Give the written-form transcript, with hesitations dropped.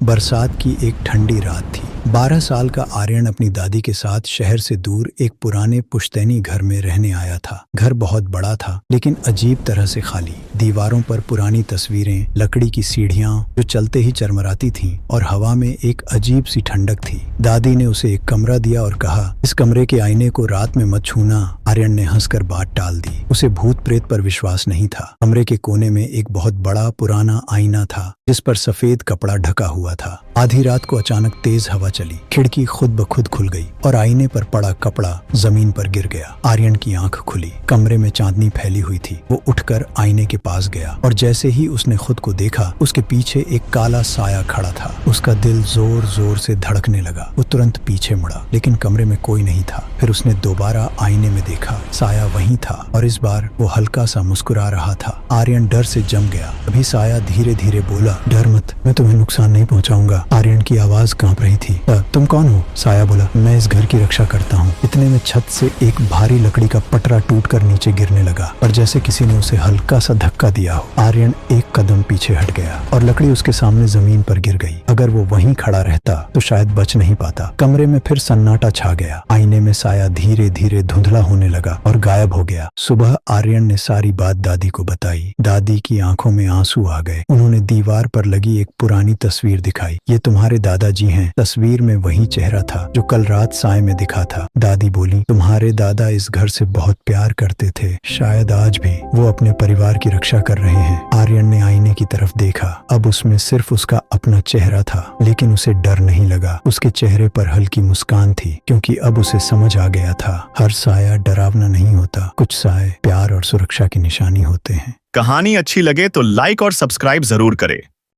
बरसात की एक ठंडी रात थी। 12 साल का आर्यन अपनी दादी के साथ शहर से दूर एक पुराने पुश्तैनी घर में रहने आया था। घर बहुत बड़ा था, लेकिन अजीब तरह से खाली। दीवारों पर पुरानी तस्वीरें, लकड़ी की सीढ़ियां जो चलते ही चरमराती थीं, और हवा में एक अजीब सी ठंडक थी। दादी ने उसे एक कमरा दिया और कहा, इस कमरे के आईने को रात में मत छूना। आर्यन ने हंसकर बात टाल दी। उसे भूत प्रेत पर विश्वास नहीं था। कमरे के कोने में एक बहुत बड़ा पुराना आईना था, जिस पर सफेद कपड़ा ढका हुआ था। आधी रात को अचानक तेज हवा चली, खिड़की खुद ब खुद खुल गई और आईने पर पड़ा कपड़ा जमीन पर गिर गया। आर्यन की आंख खुली। कमरे में चांदनी फैली हुई थी। वो उठकर आईने के पास गया और जैसे ही उसने खुद को देखा, उसके पीछे एक काला साया खड़ा था। उसका दिल जोर जोर से धड़कने लगा। वो तुरंत पीछे मुड़ा, लेकिन कमरे में कोई नहीं था। फिर उसने दोबारा आईने में देखा, साया वहीं था और इस बार वो हल्का सा मुस्कुरा रहा था। आर्यन डर से जम गया। अभी साया धीरे धीरे बोला, डर मत, मैं तुम्हें नुकसान नहीं पहुंचाऊंगा। आर्यन की आवाज कांप रही थी। तुम कौन हो? साया बोला, मैं इस घर की रक्षा करता हूँ। इतने में छत से एक भारी लकड़ी का पटरा टूटकर नीचे गिरने लगा और जैसे किसी ने उसे हल्का सा धक्का दिया हो। आर्यन एक कदम पीछे हट गया और लकड़ी उसके सामने जमीन पर गिर गई। अगर वो वहीं खड़ा रहता तो शायद बच नहीं पाता। कमरे में फिर सन्नाटा छा गया। आईने में साया धीरे धीरे धुंधला होने लगा और गायब हो गया। सुबह आर्यन ने सारी बात दादी को बताई। दादी की आंखों में आंसू आ गए। उन्होंने दीवार पर लगी एक पुरानी तस्वीर दिखाई। ये तुम्हारे दादाजी हैं। तस्वीर में वही चेहरा था जो कल रात साए में दिखा था। दादी बोली, तुम्हारे दादा इस घर से बहुत प्यार करते थे। शायद आज भी वो अपने परिवार की रक्षा कर रहे हैं। आर्यन ने आईने की तरफ देखा। अब उसमें सिर्फ उसका अपना चेहरा था, लेकिन उसे डर नहीं लगा। उसके चेहरे पर हल्की मुस्कान थी, क्योंकि अब उसे समझ आ गया था, हर साया डरावना नहीं होता। कुछ साए प्यार और सुरक्षा की निशानी होते हैं। कहानी अच्छी लगे तो लाइक और सब्सक्राइब जरूर करें।